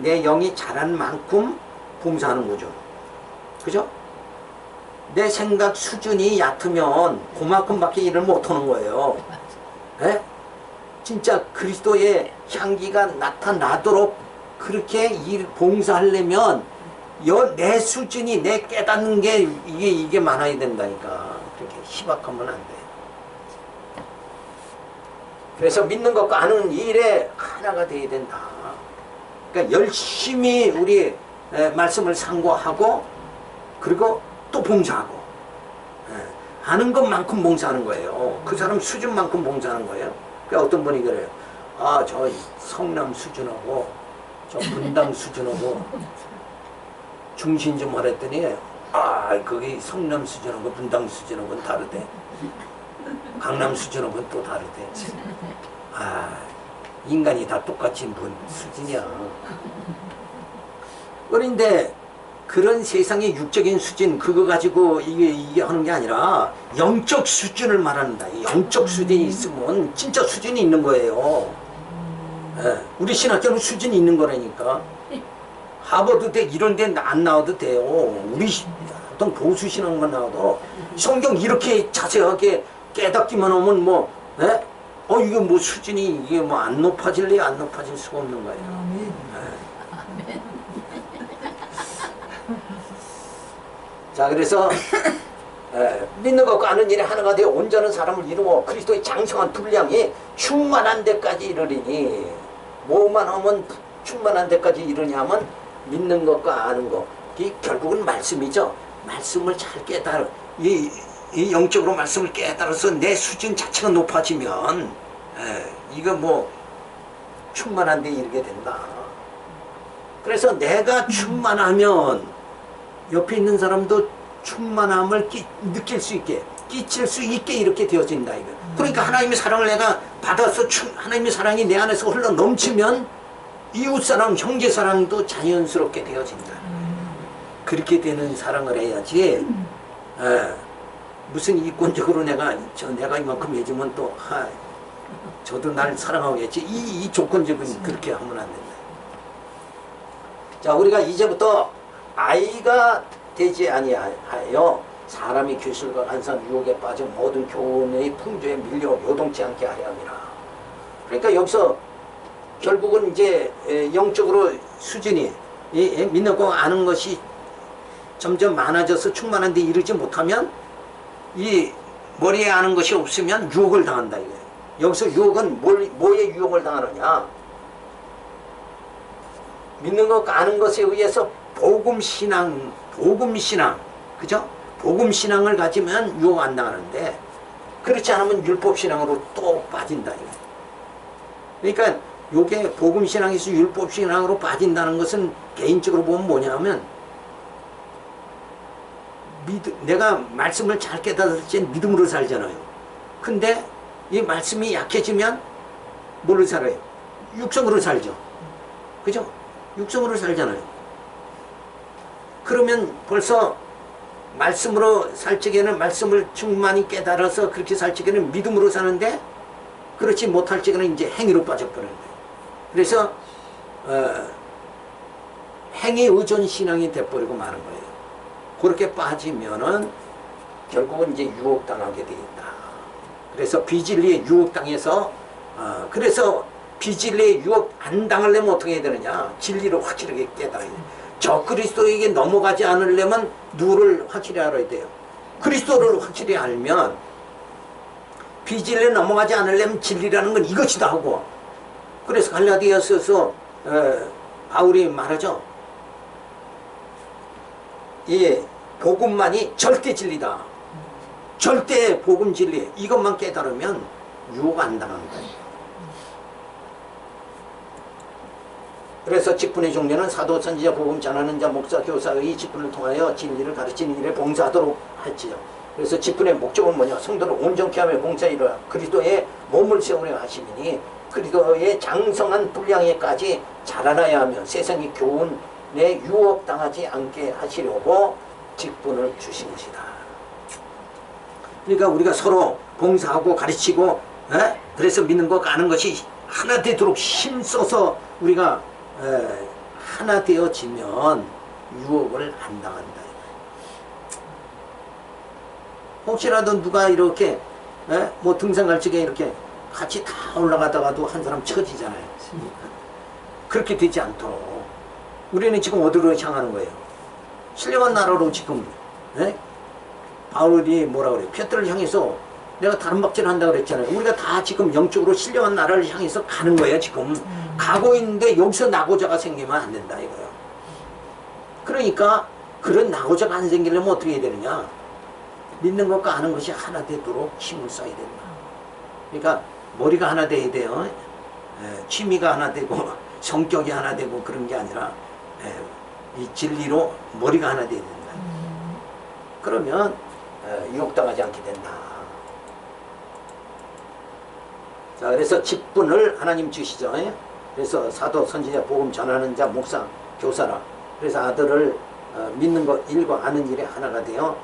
내 영이 자란 만큼 봉사하는 거죠. 그죠? 내 생각 수준이 얕으면 그만큼밖에 일을 못하는 거예요. 에? 진짜 그리스도의 향기가 나타나도록 그렇게 봉사하려면 내 수준이, 내 깨닫는 게 이게 많아야 된다니까. 그렇게 희박하면 안 돼. 그래서 믿는 것과 아는 일에 하나가 돼야 된다. 그러니까 열심히 우리 말씀을 상고하고 그리고 또 봉사하고 아는 것만큼 봉사하는 거예요. 그 사람 수준만큼 봉사하는 거예요. 그러니까 어떤 분이 그래요. 저 성남 수준하고 저 분당 수준하고 중심 좀 하랬더니 거기 성남 수준하고 분당 수준하고는 다르대. 강남 수준하고는 또 다르대. 인간이 다 똑같이 분 수준이야. 그런데 그런 세상의 육적인 수준 그거 가지고 이게 하는 게 아니라 영적 수준을 말한다. 영적 수준이 있으면 진짜 수준이 있는 거예요. 우리 신학교는 수준이 있는 거라니까. 하버드대 이런 데 안 나와도 돼요. 우리 어떤 보수 신학만 나와도 성경 이렇게 자세하게 깨닫기만 하면 뭐 이게 뭐 수준이 이게 뭐 안 높아질래 안 높아질 수가 없는 거예요. 자, 그래서 믿는 것과 아는 일에 하나가 되어 온전한 사람을 이루어 그리스도의 장성한 분량이 충만한 데까지 이르리니, 뭐만 하면 충만한 데까지 이르냐면 믿는 것과 아는 것, 이 결국은 말씀이죠. 말씀을 잘 깨달아, 이 영적으로 말씀을 깨달아서 내 수준 자체가 높아지면 이거 뭐 충만한 데 이르게 된다. 그래서 내가 충만하면 옆에 있는 사람도 충만함을 느낄 수 있게, 끼칠 수 있게 이렇게 되어진다. 이거. 그러니까 하나님의 사랑을 내가 받아서 하나님의 사랑이 내 안에서 흘러 넘치면 이웃사랑, 형제사랑도 자연스럽게 되어진다. 그렇게 되는 사랑을 해야지. 무슨 이권적으로 내가 이만큼 해주면 또 저도 날 사랑하겠지. 이 조건적인 그렇게 하면 안 된다. 자, 우리가 이제부터 아이가 되지 아니하여 사람이 교실과 간사한 유혹에 빠져 모든 교훈의 풍조에 밀려 요동치 않게 하려 함이라. 그러니까 여기서 결국은 이제 영적으로 수준이 믿는 거 아는 것이 점점 많아져서 충만한 데 이르지 못하면 이 머리에 아는 것이 없으면 유혹을 당한다 이거예요. 여기서 유혹은 뭐에 유혹을 당하느냐? 믿는 것 아는 것에 의해서 복음신앙, 그죠? 복음신앙을 가지면 유혹 안 당하는데 그렇지 않으면 율법신앙으로 또 빠진다 이거예요. 그러니까 요게 복음신앙에서 율법신앙으로 빠진다는 것은 개인적으로 보면 뭐냐면 내가 말씀을 잘 깨달을 때 믿음으로 살잖아요. 근데 이 말씀이 약해지면 뭘로 살아요? 육성으로 살죠. 그죠? 육성으로 살잖아요. 그러면 벌써 말씀으로 살 적에는 말씀을 충만히 깨달아서 그렇게 살 적에는 믿음으로 사는데 그렇지 못할 적에는 이제 행위로 빠져버리는 거예요. 그래서 행위 의존 신앙이 돼버리고 마는 거예요. 그렇게 빠지면은 결국은 이제 유혹당하게 돼 있다. 그래서 비진리에 유혹당해서 그래서 비진리에 유혹 안 당하려면 어떻게 해야 되느냐? 진리를 확실하게 깨달아야 돼요. 저 그리스도에게 넘어가지 않으려면 누구를 확실히 알아야 돼요? 그리스도를 확실히 알면 비진리에 넘어가지 않으려면 진리라는 건 이것이다 하고 그래서 갈라디아서에서 바울이 말하죠. 이 복음만이 절대 진리다. 절대 복음 진리 이것만 깨달으면 유혹 안 당한다. 그래서 직분의 종류는 사도, 선지자, 복음 전하는 자, 목사, 교사의 직분을 통하여 진리를 가르치는 일에 봉사하도록 했지요. 그래서 직분의 목적은 뭐냐? 성도를 온전케 하며 봉사이라 그리스도의 몸을 세우려 하심이니 그리스도의 장성한 분량에까지 자라나야 하며 세상의 교훈에 유혹당하지 않게 하시려고 직분을 주신 것이다. 그러니까 우리가 서로 봉사하고 가르치고 그래서 믿는 것 아는 것이 하나 되도록 힘써서 우리가 하나 되어지면 유혹을 안 당한다. 혹시라도 누가 이렇게 뭐 등산 갈 적에 이렇게 같이 다 올라가다가도 한 사람 처지잖아요. 그렇게 되지 않도록 우리는 지금 어디로 향하는 거예요? 신령한 나라로 지금 바울이 뭐라 그래요? 페트를 향해서 내가 다른 박질을 한다고 그랬잖아요. 우리가 다 지금 영적으로 신령한 나라를 향해서 가는 거예요. 지금 가고 있는데 여기서 낙오자가 생기면 안 된다 이거예요. 그러니까 그런 낙오자가 안 생기려면 어떻게 해야 되느냐? 믿는 것과 아는 것이 하나 되도록 힘을 써야 된다. 그러니까 머리가 하나 돼야 돼요. 취미가 하나 되고 성격이 하나 되고 그런 게 아니라 이 진리로 머리가 하나 돼야 된다. 그러면 유혹당하지 않게 된다. 자, 그래서 직분을 하나님 주시죠. 그래서 사도, 선지자, 복음 전하는 자, 목사, 교사라. 그래서 아들을 믿는 것, 일과 아는 일에 하나가 되어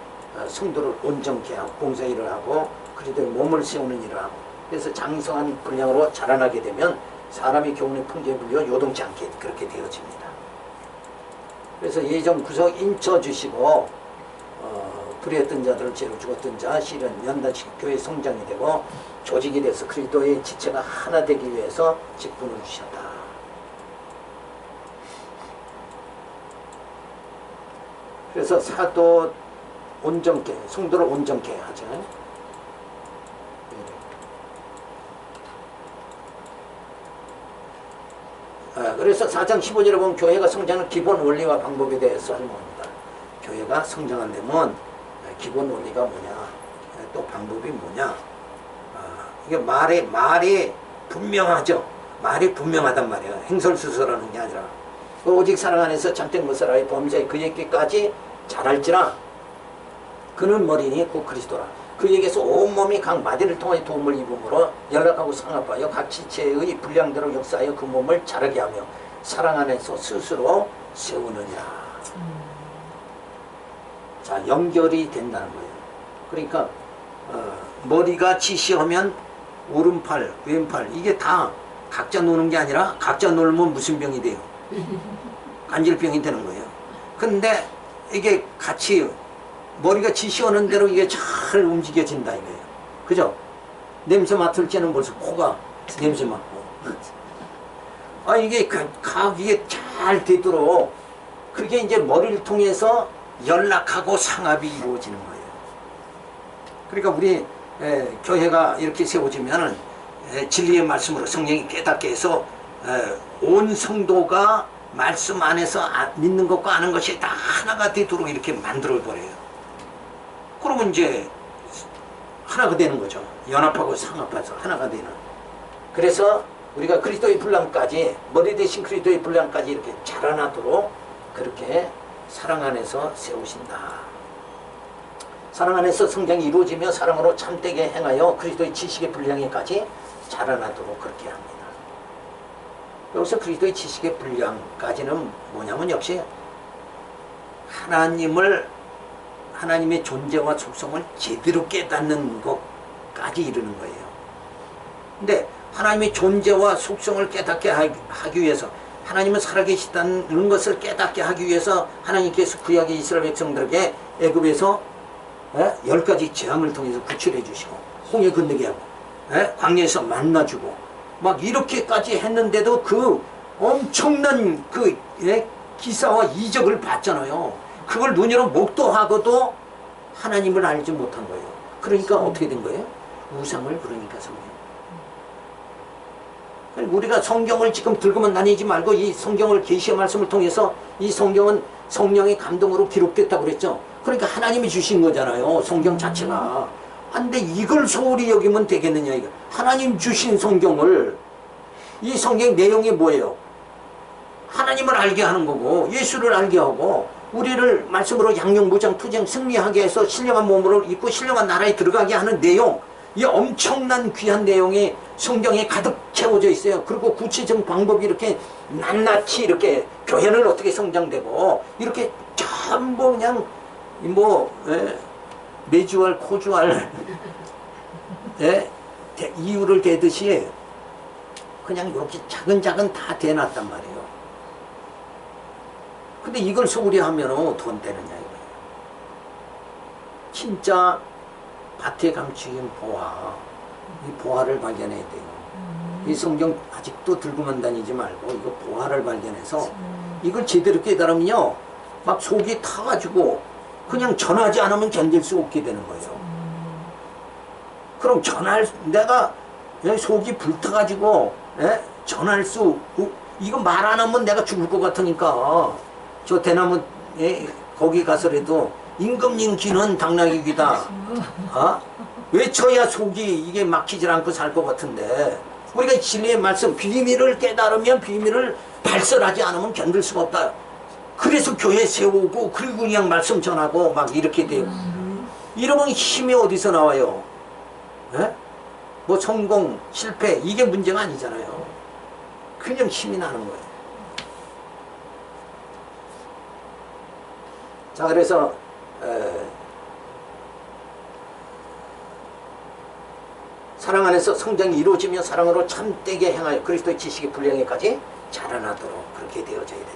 성도를 온전케 하고 봉사일을 하고 그리스도의 몸을 세우는 일을 하고 그래서 장성한 분량으로 자라나게 되면 사람이 교훈의 풍조에 물려 요동치 않게 그렇게 되어집니다. 그래서 예정 구석 인쳐주시고 불의했던 자들을 죄로 죽었던 자 실은 연단식 교회 성장이 되고 조직이 돼서 그리스도의 지체가 하나 되기 위해서 직분을 주셨다. 그래서 사도 온전케, 성도를 온전케 하죠. 그래서 4장 15절에 보면 교회가 성장하는 기본 원리와 방법에 대해서 설명합니다. 교회가 성장하려면 기본 원리가 뭐냐, 또 방법이 뭐냐. 이게 말이 분명하죠. 말이 분명하단 말이에요. 행설수설하는 게 아니라 오직 사랑 안에서 참된 것을 범죄의 그에게까지 잘할지라 그는 머리니 곧 그리스도라. 그에게서 온몸이 각 마디를 통하여 도움을 입음으로 연락하고 상합하여 각 지체의 분량대로 역사하여 그 몸을 자라게 하며 사랑 안에서 스스로 세우느니라. 자, 연결이 된다는 거예요. 그러니까 머리가 지시하면 오른팔, 왼팔 이게 다 각자 노는 게 아니라 각자 놀면 무슨 병이 돼요? 간질병이 되는 거예요. 근데 이게 같이 머리가 지시하는 대로 이게 잘 움직여진다 이거예요. 그죠? 냄새 맡을 때는 벌써 코가 냄새 맡고 이게 이게 잘 되도록 그게 이제 머리를 통해서 연락하고 상합이 이루어지는 거예요. 그러니까 우리 교회가 이렇게 세워지면은 진리의 말씀으로 성령이 깨닫게 해서 온 성도가 말씀 안에서 믿는 것과 아는 것이 다 하나가 되도록 이렇게 만들어 버려요. 그러면 이제 하나가 되는 거죠. 연합하고 상합해서 하나가 되는. 그래서 우리가 그리스도의 분량까지 머리 대신 그리스도의 분량까지 이렇게 자라나도록 그렇게 사랑 안에서 세우신다. 사랑 안에서 성장이 이루어지며 사랑으로 참되게 행하여 그리스도의 지식의 분량에까지 자라나도록 그렇게 합니다. 여기서 그리스도의 지식의 분량까지는 뭐냐면 역시 하나님의 존재와 속성을 제대로 깨닫는 것까지 이르는 거예요. 근데 하나님의 존재와 속성을 깨닫게 하기 위해서 하나님은 살아계시다는 것을 깨닫게 하기 위해서 하나님께서 구약의 이스라엘 백성들에게 애굽에서 10가지 재앙을 통해서 구출해 주시고 홍해 건너게 하고 광야에서 만나주고 막 이렇게까지 했는데도 그 엄청난 그 기사와 이적을 봤잖아요. 그걸 눈으로 목도하고도 하나님을 알지 못한 거예요. 그러니까 어떻게 된 거예요? 우상을 그러니까 우리가 성경을 지금 들고만 다니지 말고 이 성경을 계시의 말씀을 통해서 이 성경은 성령의 감동으로 기록됐다고 그랬죠. 그러니까 하나님이 주신 거잖아요. 성경 자체가. 근데 이걸 소홀히 여기면 되겠느냐 이거. 하나님 주신 성경을 이 성경 내용이 뭐예요? 하나님을 알게 하는 거고 예수를 알게 하고 우리를 말씀으로 양육 무장 투쟁 승리하게 해서 신령한 몸으로 입고 신령한 나라에 들어가게 하는 내용, 이 엄청난 귀한 내용이 성경에 가득 채워져 있어요. 그리고 구체적 방법이 이렇게 낱낱이 이렇게 교회는 어떻게 성장되고 이렇게 전부 그냥 매주알 코주알 이유를 대듯이 그냥 이렇게 차근차근 다 대놨단 말이에요. 근데 이걸 소홀히 하면 돈 되느냐 이거예요. 진짜 밭에 감추인 보화, 이 보화를 발견해야 돼요. 이 성경 아직도 들고만 다니지 말고 이거 보화를 발견해서 이걸 제대로 깨달으면요 막 속이 타가지고 그냥 전하지 않으면 견딜 수 없게 되는 거예요. 그럼 내가 속이 불타가지고 전할 수 이거 말 안 하면 내가 죽을 것 같으니까 저 대나무 거기 가서라도 임금님 귀는 당나귀 귀다. 외쳐야 속이 이게 막히질 않고 살 것 같은데 우리가 진리의 말씀 비밀을 깨달으면 비밀을 발설하지 않으면 견딜 수가 없다. 그래서 교회 세우고 그리고 그냥 말씀 전하고 막 이렇게 돼요. 이러면 힘이 어디서 나와요? 뭐 성공, 실패 이게 문제가 아니잖아요. 그냥 힘이 나는 거예요. 자, 그래서 사랑 안에서 성장이 이루어지며 사랑으로 참되게 행하여 그리스도의 지식의 분량에까지 자라나도록 그렇게 되어져야 된다.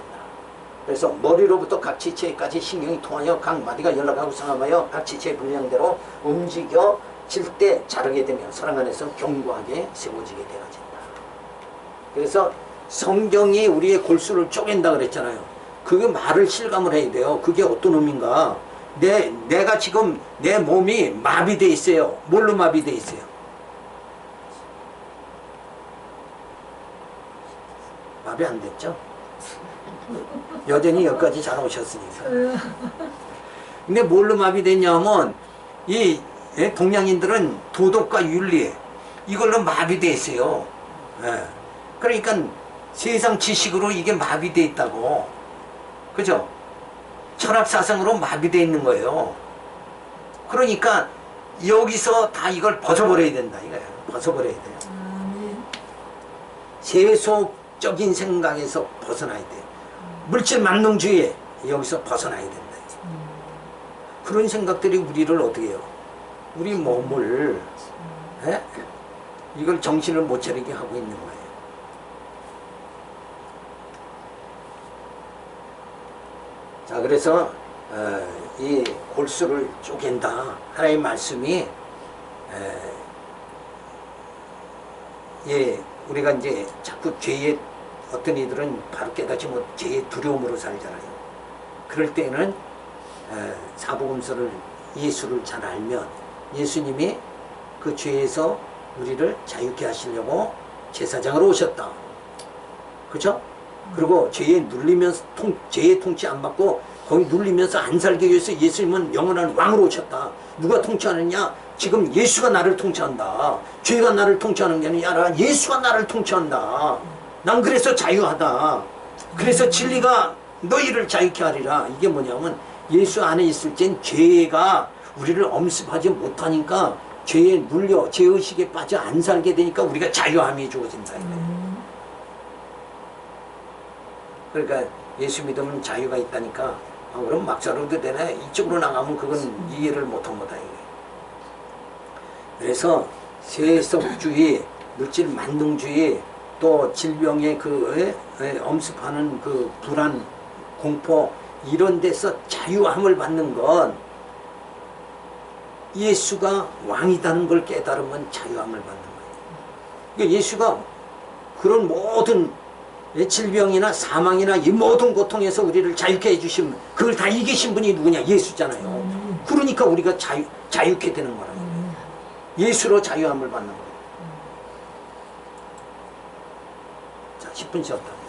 그래서 머리로부터 각 지체까지 신경이 통하여 각 마디가 연락하고 상함하여 각 지체의 분량대로 움직여질 때 자라게 되며 사랑 안에서 견고하게 세워지게 되어진다. 그래서 성경이 우리의 골수를 쪼갠다 그랬잖아요. 그게 말을 실감을 해야 돼요. 그게 어떤 의미인가. 내가 지금 내 몸이 마비돼 있어요. 뭘로 마비돼 있어요? 마비 안 됐죠? 여전히 여기까지 잘 오셨으니까. 근데 뭘로 마비됐냐면 이 동양인들은 도덕과 윤리 이걸로 마비돼 있어요. 그러니까 세상 지식으로 이게 마비돼 있다고. 그죠? 철학 사상으로 마비돼 있는 거예요. 그러니까 여기서 다 이걸 벗어버려야 된다 이거예요. 벗어버려야 돼요. 세속적인 생각에서 벗어나야 돼요. 물질 만능주의 여기서 벗어나야 된다. 그런 생각들이 우리를 어떻게 해요? 우리 몸을 에? 이걸 정신을 못 차리게 하고 있는 거예요. 자, 그래서 이 골수를 쪼갠다. 하나님의 말씀이 우리가 이제 자꾸 죄에 어떤 이들은 바로 깨닫지 못 죄의 두려움으로 살잖아요. 그럴 때는 사복음서를 예수를 잘 알면 예수님이 그 죄에서 우리를 자유케 하시려고 제사장으로 오셨다. 그렇죠? 그리고 죄에 눌리면서 죄의 통치 안 받고 거기 눌리면서 안 살기 위해서 예수님은 영원한 왕으로 오셨다. 누가 통치하느냐? 지금 예수가 나를 통치한다. 죄가 나를 통치하는 게 아니라 예수가 나를 통치한다. 난 그래서 자유하다. 그래서 진리가 너희를 자유케 하리라. 이게 뭐냐면 예수 안에 있을 땐 죄가 우리를 엄습하지 못하니까 죄에 눌려 죄의식에 빠져 안 살게 되니까 우리가 자유함이 주어진다. 그러니까 예수 믿으면 자유가 있다니까 그럼 막 살아도 되네. 이쪽으로 나가면 그건 이해를 못한 거다. 그래서 세속주의, 물질 만능주의, 또 질병의 그 엄습하는 그 불안, 공포 이런 데서 자유함을 받는 건 예수가 왕이라는 걸 깨달으면 자유함을 받는 거예요. 그러니까 예수가 그런 모든 질병이나 사망이나 이 모든 고통에서 우리를 자유케 해주신 그걸 다 이기신 분이 누구냐? 예수잖아요. 그러니까 우리가 자유케 되는 거라고. 예수로 자유함을 받는 거예요. 자, 10분 쉬었다.